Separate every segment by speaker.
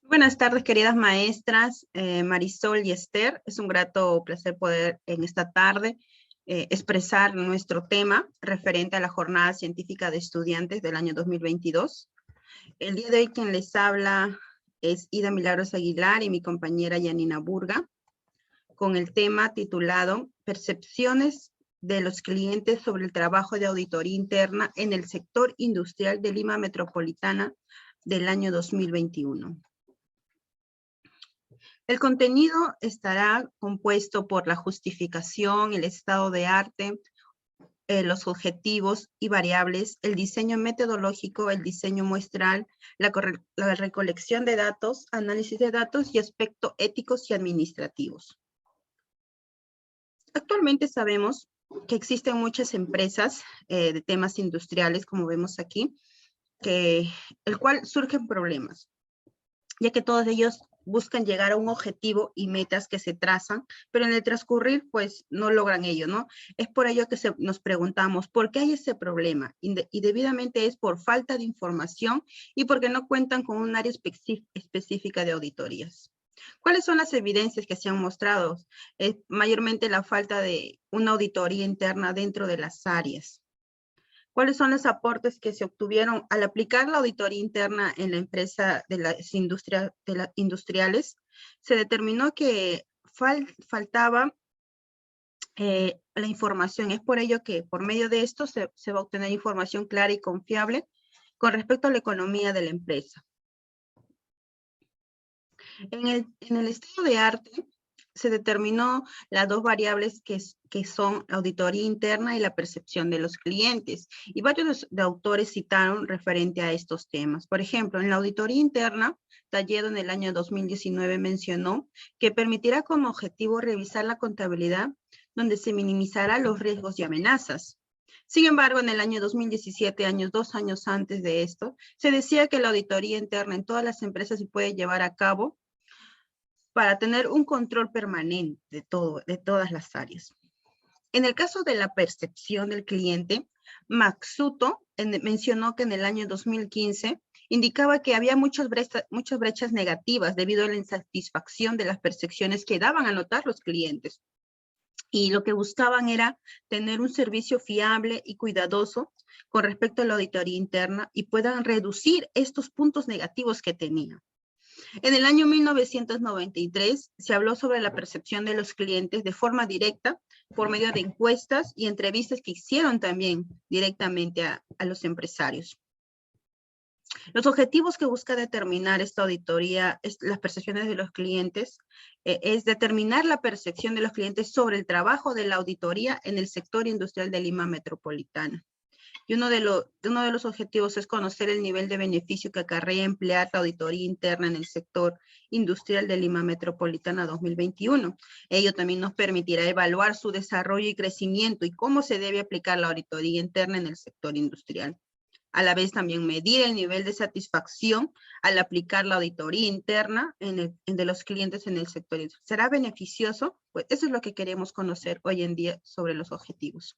Speaker 1: Buenas tardes, queridas maestras, Marisol y Esther. Es un grato placer poder en esta tarde expresar nuestro tema referente a la Jornada Científica de Estudiantes del año 2022. El día de hoy quien les habla es Ida Milagros Aguilar y mi compañera Yanina Burga, con el tema titulado Percepciones de los clientes sobre el trabajo de auditoría interna en el sector industrial de Lima Metropolitana del año 2021. El contenido estará compuesto por la justificación, el estado de arte, los objetivos y variables, el diseño metodológico, el diseño muestral, la recolección de datos, análisis de datos y aspectos éticos y administrativos. Actualmente sabemos que existen muchas empresas de temas industriales, como vemos aquí, el cual surgen problemas, ya que todos ellos buscan llegar a un objetivo y metas que se trazan, pero en el transcurrir, pues, no logran ello, ¿no? Es por ello que nos preguntamos, ¿por qué hay ese problema? Y debidamente es por falta de información y porque no cuentan con un área específica de auditorías. ¿Cuáles son las evidencias que se han mostrado? Mayormente la falta de una auditoría interna dentro de las áreas. ¿Cuáles son los aportes que se obtuvieron al aplicar la auditoría interna en la empresa de las industriales? Se determinó que faltaba la información. Es por ello que por medio de esto se va a obtener información clara y confiable con respecto a la economía de la empresa. En el estado de arte se determinó las dos variables que son la auditoría interna y la percepción de los clientes. Y varios de autores citaron referente a estos temas. Por ejemplo, en la auditoría interna, Talledo en el año 2019 mencionó que permitirá como objetivo revisar la contabilidad donde se minimizará los riesgos y amenazas. Sin embargo, en el año 2017, 2 años antes de esto, se decía que la auditoría interna en todas las empresas se puede llevar a cabo para tener un control permanente de todas las áreas. En el caso de la percepción del cliente, Maxuto mencionó que en el año 2015 indicaba que había muchas brechas negativas debido a la insatisfacción de las percepciones que daban a notar los clientes. Y lo que buscaban era tener un servicio fiable y cuidadoso con respecto a la auditoría interna y puedan reducir estos puntos negativos que tenían. En el año 1993 se habló sobre la percepción de los clientes de forma directa por medio de encuestas y entrevistas que hicieron también directamente a los empresarios. Los objetivos que busca determinar esta auditoría, las percepciones de los clientes, es determinar la percepción de los clientes sobre el trabajo de la auditoría en el sector industrial de Lima Metropolitana. Y uno de los objetivos es conocer el nivel de beneficio que acarrea emplear la auditoría interna en el sector industrial de Lima Metropolitana 2021. Ello también nos permitirá evaluar su desarrollo y crecimiento y cómo se debe aplicar la auditoría interna en el sector industrial. A la vez también medir el nivel de satisfacción al aplicar la auditoría interna de los clientes en el sector industrial. ¿Será beneficioso? Pues eso es lo que queremos conocer hoy en día sobre los objetivos.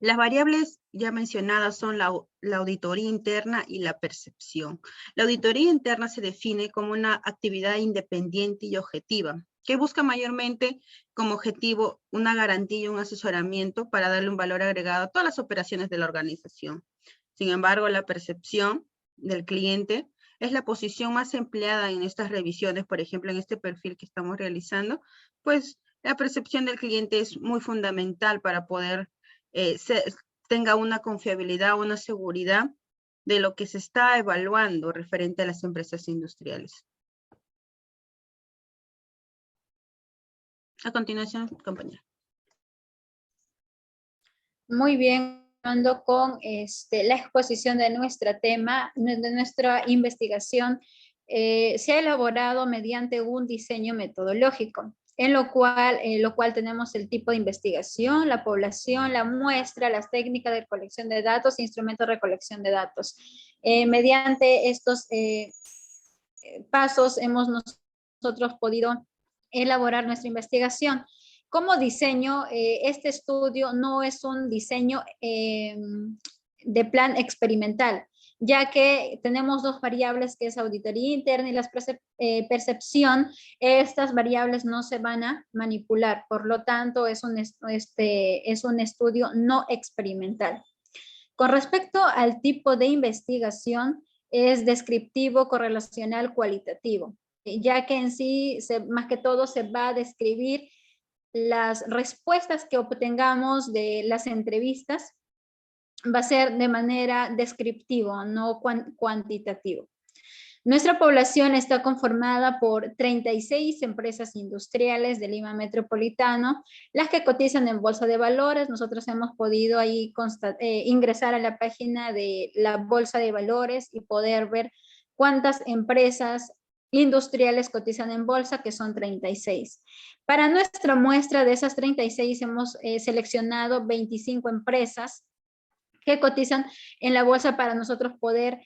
Speaker 1: Las variables ya mencionadas son la auditoría interna y la percepción. La auditoría interna se define como una actividad independiente y objetiva, que busca mayormente como objetivo una garantía y un asesoramiento para darle un valor agregado a todas las operaciones de la organización. Sin embargo, la percepción del cliente es la posición más empleada en estas revisiones, por ejemplo, en este perfil que estamos realizando, pues la percepción del cliente es muy fundamental para poder tenga una confiabilidad, una seguridad de lo que se está evaluando referente a las empresas industriales. A continuación, compañera.
Speaker 2: Muy bien, con la exposición de nuestro tema, de nuestra investigación, se ha elaborado mediante un diseño metodológico, en lo cual tenemos el tipo de investigación, la población, la muestra, las técnicas de recolección de datos, instrumentos de recolección de datos. Mediante estos pasos hemos nosotros podido elaborar nuestra investigación. Como diseño, este estudio no es un diseño de plan experimental, ya que tenemos dos variables que es auditoría interna y la percepción. Estas variables no se van a manipular, por lo tanto es un estudio no experimental. Con respecto al tipo de investigación, es descriptivo, correlacional, cualitativo, ya que en sí, más que todo, se va a describir las respuestas que obtengamos de las entrevistas, va a ser de manera descriptiva, no cuantitativa. Nuestra población está conformada por 36 empresas industriales de Lima Metropolitano, las que cotizan en Bolsa de Valores. Nosotros hemos podido ahí ingresar a la página de la Bolsa de Valores y poder ver cuántas empresas industriales cotizan en bolsa, que son 36. Para nuestra muestra de esas 36 hemos seleccionado 25 empresas que cotizan en la bolsa para nosotros poder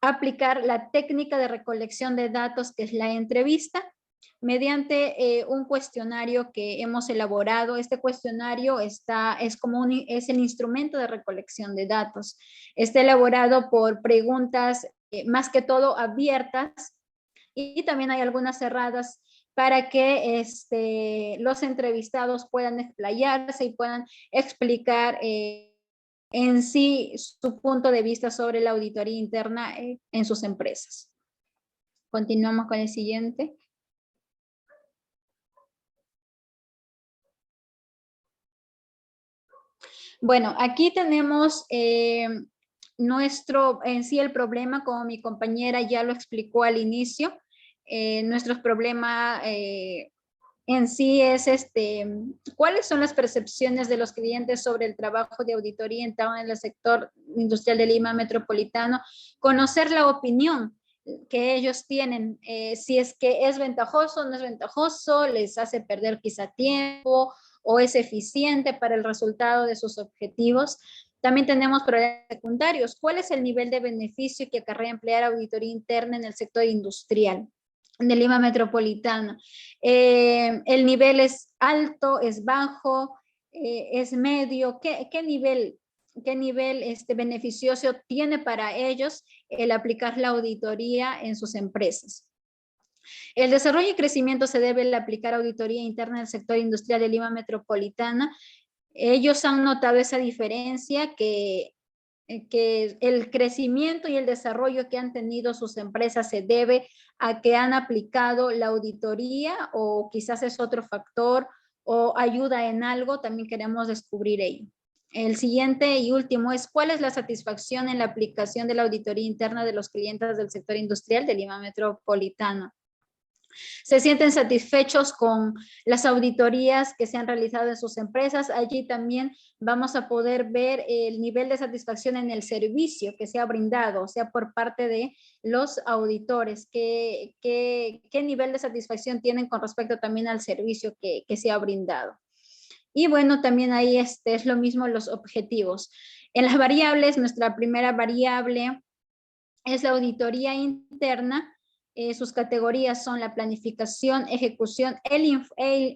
Speaker 2: aplicar la técnica de recolección de datos, que es la entrevista, mediante un cuestionario que hemos elaborado. Este cuestionario es el instrumento de recolección de datos. Está elaborado por preguntas más que todo abiertas, y también hay algunas cerradas para que los entrevistados puedan explayarse y puedan explicar en sí su punto de vista sobre la auditoría interna en sus empresas. Continuamos con el siguiente. Bueno, aquí tenemos en sí el problema, como mi compañera ya lo explicó al inicio. Nuestro problema en sí es ¿cuáles son las percepciones de los clientes sobre el trabajo de auditoría interna en el sector industrial de Lima Metropolitano? Conocer la opinión que ellos tienen, si es que es ventajoso, no es ventajoso, les hace perder quizá tiempo o es eficiente para el resultado de sus objetivos. También tenemos problemas secundarios. ¿Cuál es el nivel de beneficio que acarrea emplear auditoría interna en el sector industrial de Lima Metropolitana? ¿El nivel es alto, es bajo, es medio? ¿Qué nivel beneficioso tiene para ellos el aplicar la auditoría en sus empresas? El desarrollo y crecimiento se debe al aplicar auditoría interna en el sector industrial de Lima Metropolitana. Ellos han notado esa diferencia, que el crecimiento y el desarrollo que han tenido sus empresas se debe a que han aplicado la auditoría, o quizás es otro factor o ayuda en algo. También queremos descubrir ello. El siguiente y último es: ¿cuál es la satisfacción en la aplicación de la auditoría interna de los clientes del sector industrial de Lima Metropolitano? ¿Se sienten satisfechos con las auditorías que se han realizado en sus empresas? Allí también vamos a poder ver el nivel de satisfacción en el servicio que se ha brindado, o sea, por parte de los auditores. ¿Qué nivel de satisfacción tienen con respecto también al servicio que se ha brindado? Y bueno, también ahí es lo mismo los objetivos. En las variables, nuestra primera variable es la auditoría interna. Sus categorías son la planificación, ejecución, el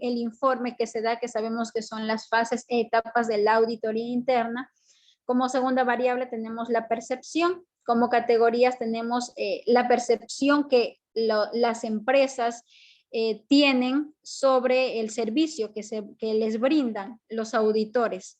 Speaker 2: informe que se da, que sabemos que son las fases e etapas de la auditoría interna. Como segunda variable tenemos la percepción. Como categorías tenemos la percepción que las empresas tienen sobre el servicio que les brindan los auditores.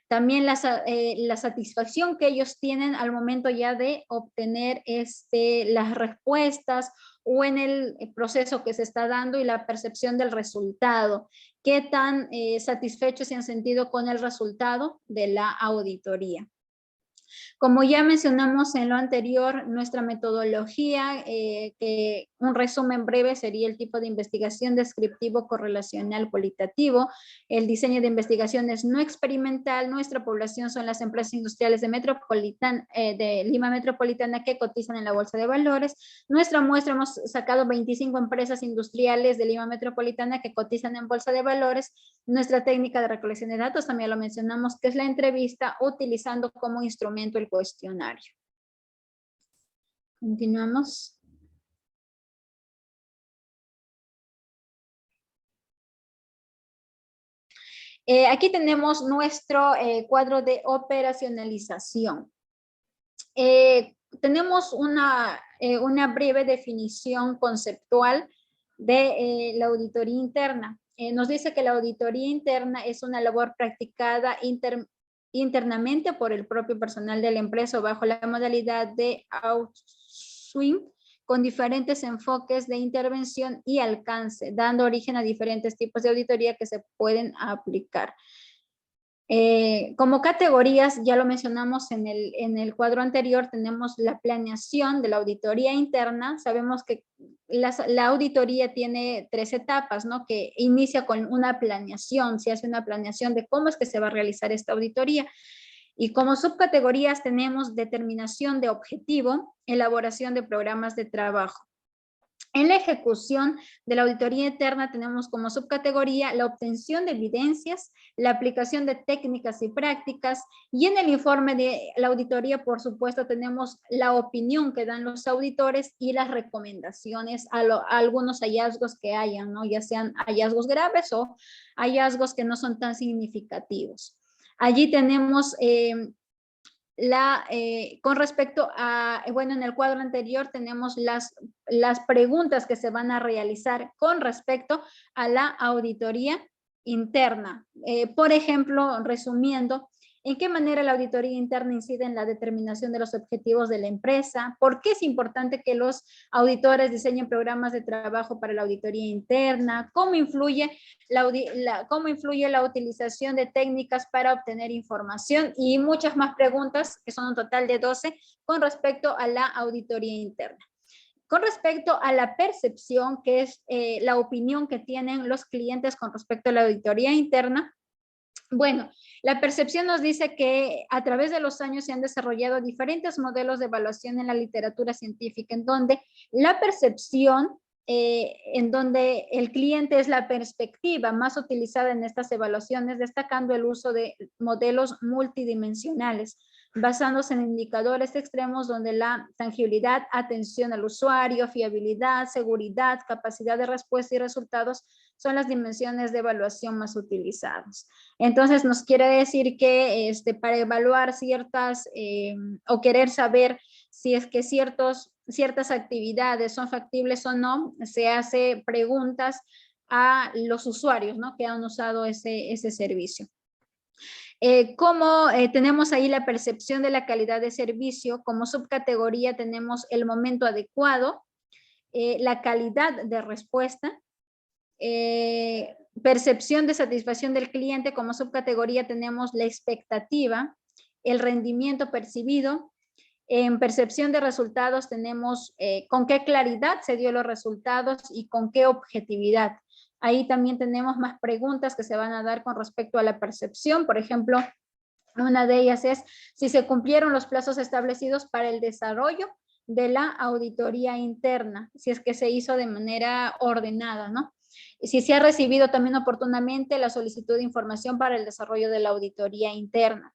Speaker 2: También la satisfacción que ellos tienen al momento ya de obtener las respuestas o en el proceso que se está dando, y la percepción del resultado. ¿Qué tan satisfechos se han sentido con el resultado de la auditoría? Como ya mencionamos en lo anterior, nuestra metodología, que un resumen breve sería el tipo de investigación descriptivo, correlacional, cualitativo. El diseño de investigación es no experimental. Nuestra población son las empresas industriales de Lima Metropolitana que cotizan en la Bolsa de Valores. Nuestra muestra, hemos sacado 25 empresas industriales de Lima Metropolitana que cotizan en Bolsa de Valores. Nuestra técnica de recolección de datos, también lo mencionamos, que es la entrevista, utilizando como instrumento el cuestionario. Continuamos. Aquí tenemos nuestro cuadro de operacionalización. tenemos una breve definición conceptual de la auditoría interna. Nos dice que la auditoría interna es una labor practicada internamente por el propio personal de la empresa bajo la modalidad de outsourcing, con diferentes enfoques de intervención y alcance, dando origen a diferentes tipos de auditoría que se pueden aplicar. Como categorías, ya lo mencionamos en el cuadro anterior, tenemos la planeación de la auditoría interna. Sabemos que la auditoría tiene 3 etapas, ¿no? Que inicia con una planeación, se hace una planeación de cómo es que se va a realizar esta auditoría. Y como subcategorías tenemos determinación de objetivo, elaboración de programas de trabajo. En la ejecución de la auditoría interna tenemos como subcategoría la obtención de evidencias, la aplicación de técnicas y prácticas, y en el informe de la auditoría, por supuesto, tenemos la opinión que dan los auditores y las recomendaciones a algunos hallazgos que hayan, ¿no? Ya sean hallazgos graves o hallazgos que no son tan significativos. Allí tenemos con respecto a, bueno, en el cuadro anterior tenemos las preguntas que se van a realizar con respecto a la auditoría interna. Por ejemplo, resumiendo, ¿en qué manera la auditoría interna incide en la determinación de los objetivos de la empresa? ¿Por qué es importante que los auditores diseñen programas de trabajo para la auditoría interna? ¿Cómo influye la utilización de técnicas para obtener información? Y muchas más preguntas, que son un total de 12, con respecto a la auditoría interna. Con respecto a la percepción, que es la opinión que tienen los clientes con respecto a la auditoría interna, bueno, la percepción nos dice que a través de los años se han desarrollado diferentes modelos de evaluación en la literatura científica, en donde la percepción, en donde el cliente es la perspectiva más utilizada en estas evaluaciones, destacando el uso de modelos multidimensionales, basándose en indicadores extremos donde la tangibilidad, atención al usuario, fiabilidad, seguridad, capacidad de respuesta y resultados son las dimensiones de evaluación más utilizadas. Entonces nos quiere decir que para evaluar ciertas o querer saber si es que ciertas actividades son factibles o no, se hace preguntas a los usuarios, ¿no? Que han usado ese servicio. Como tenemos ahí la percepción de la calidad de servicio, como subcategoría tenemos el momento adecuado, la calidad de respuesta, percepción de satisfacción del cliente, como subcategoría tenemos la expectativa, el rendimiento percibido. En percepción de resultados tenemos con qué claridad se dio los resultados y con qué objetividad. Ahí también tenemos más preguntas que se van a dar con respecto a la percepción. Por ejemplo, una de ellas es si se cumplieron los plazos establecidos para el desarrollo de la auditoría interna, si es que se hizo de manera ordenada, ¿no? Si se ha recibido también oportunamente la solicitud de información para el desarrollo de la auditoría interna.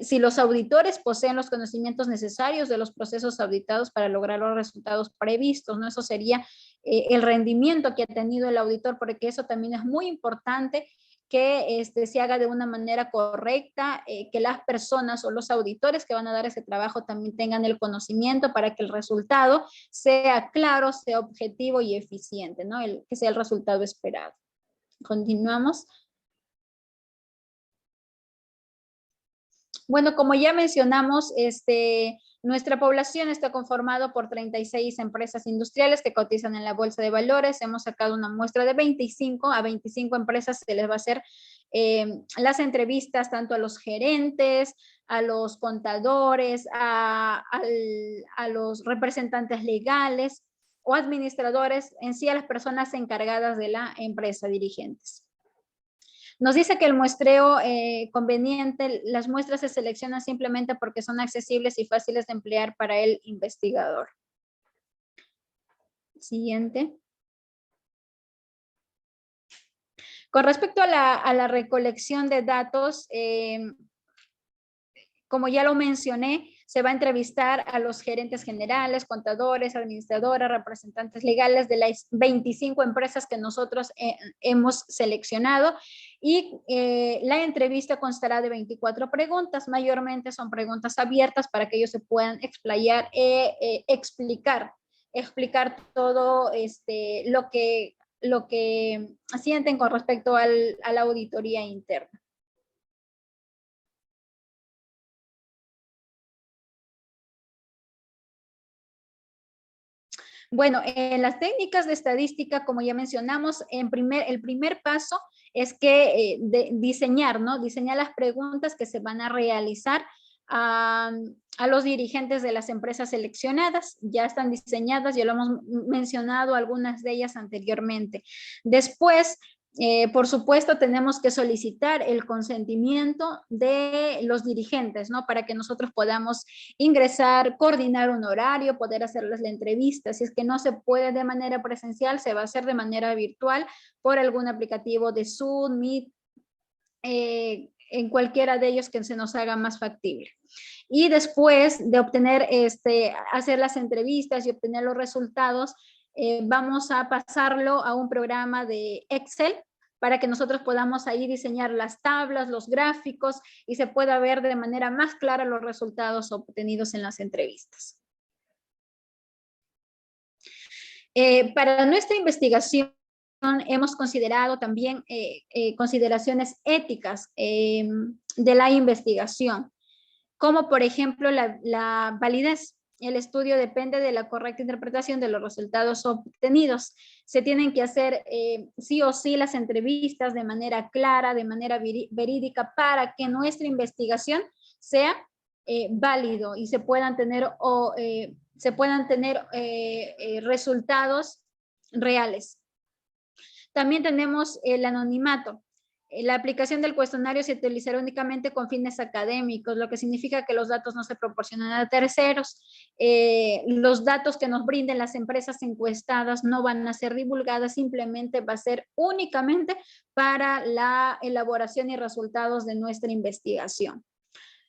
Speaker 2: Si los auditores poseen los conocimientos necesarios de los procesos auditados para lograr los resultados previstos, ¿no? Eso sería el rendimiento que ha tenido el auditor, porque eso también es muy importante que se haga de una manera correcta, que las personas o los auditores que van a dar ese trabajo también tengan el conocimiento para que el resultado sea claro, sea objetivo y eficiente, ¿no? Que sea el resultado esperado. Continuamos. Bueno, como ya mencionamos, nuestra población está conformada por 36 empresas industriales que cotizan en la Bolsa de Valores. Hemos sacado una muestra de 25 a 25 empresas. Se les va a hacer las entrevistas tanto a los gerentes, a los contadores, a los representantes legales o administradores, en sí a las personas encargadas de la empresa, dirigentes. Nos dice que el muestreo conveniente, las muestras se seleccionan simplemente porque son accesibles y fáciles de emplear para el investigador. Siguiente. Con respecto a la recolección de datos, como ya lo mencioné, Se va a entrevistar a los gerentes generales, contadores, administradoras, representantes legales de las 25 empresas que nosotros hemos seleccionado, y la entrevista constará de 24 preguntas. Mayormente son preguntas abiertas para que ellos se puedan explayar e explicar todo lo que sienten con respecto a la auditoría interna. Bueno, en las técnicas de estadística, como ya mencionamos, el primer paso es que diseñar, ¿no? Diseñar las preguntas que se van a realizar a los dirigentes de las empresas seleccionadas. Ya están diseñadas, ya lo hemos mencionado algunas de ellas anteriormente. Después, por supuesto, tenemos que solicitar el consentimiento de los dirigentes, ¿no? Para que nosotros podamos ingresar, coordinar un horario, poder hacerles la entrevista. Si es que no se puede de manera presencial, se va a hacer de manera virtual por algún aplicativo de Zoom, Meet, en cualquiera de ellos que se nos haga más factible. Y después de obtener, hacer las entrevistas y obtener los resultados, vamos a pasarlo a un programa de Excel para que nosotros podamos ahí diseñar las tablas, los gráficos, y se pueda ver de manera más clara los resultados obtenidos en las entrevistas. Para nuestra investigación hemos considerado también consideraciones éticas de la investigación, como por ejemplo la validez. El estudio depende de la correcta interpretación de los resultados obtenidos. Se tienen que hacer sí o sí las entrevistas de manera clara, de manera verídica, para que nuestra investigación sea válido y se puedan tener, resultados reales. También tenemos el anonimato. La aplicación del cuestionario se utilizará únicamente con fines académicos, lo que significa que los datos no se proporcionan a terceros. Los datos que nos brinden las empresas encuestadas no van a ser divulgadas, simplemente va a ser únicamente para la elaboración y resultados de nuestra investigación.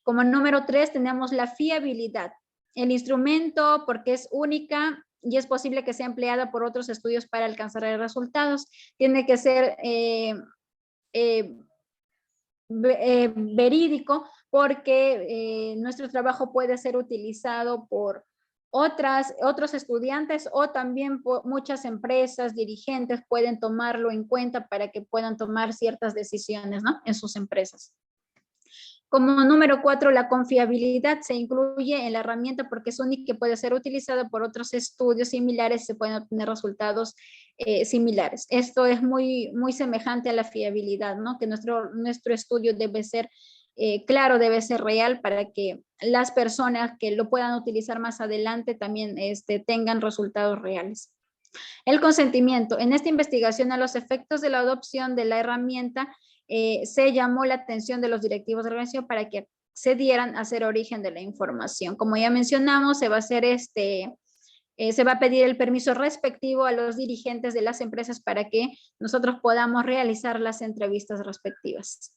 Speaker 2: Como número 3 tenemos la fiabilidad. El instrumento, porque es única y es posible que sea empleada por otros estudios para alcanzar resultados, tiene que ser verídico, porque nuestro trabajo puede ser utilizado por otros estudiantes, o también por muchas empresas, dirigentes pueden tomarlo en cuenta para que puedan tomar ciertas decisiones, ¿no?, en sus empresas. Como número 4, la confiabilidad se incluye en la herramienta porque es única y puede ser utilizada por otros estudios similares y se pueden obtener resultados similares. Esto es muy semejante a la fiabilidad, ¿no? Que nuestro estudio debe ser claro, debe ser real, para que las personas que lo puedan utilizar más adelante también tengan resultados reales. El consentimiento. En esta investigación, a los efectos de la adopción de la herramienta, se llamó la atención de los directivos de la organización para que accedieran a ser origen de la información. Como ya mencionamos, se va a hacer se va a pedir el permiso respectivo a los dirigentes de las empresas para que nosotros podamos realizar las entrevistas respectivas.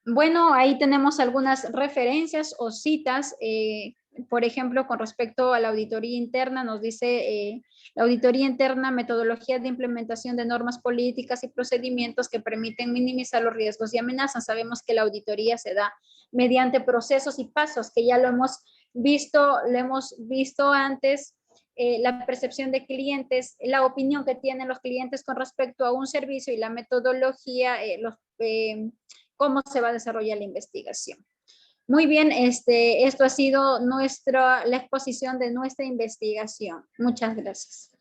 Speaker 2: Bueno, ahí tenemos algunas referencias o citas. Por ejemplo, con respecto a la auditoría interna, nos dice la auditoría interna, metodología de implementación de normas políticas y procedimientos que permiten minimizar los riesgos y amenazas. Sabemos que la auditoría se da mediante procesos y pasos, que ya lo hemos visto antes. La percepción de clientes, la opinión que tienen los clientes con respecto a un servicio, y la metodología, cómo se va a desarrollar la investigación. Muy bien, esto ha sido la exposición de nuestra investigación. Muchas gracias.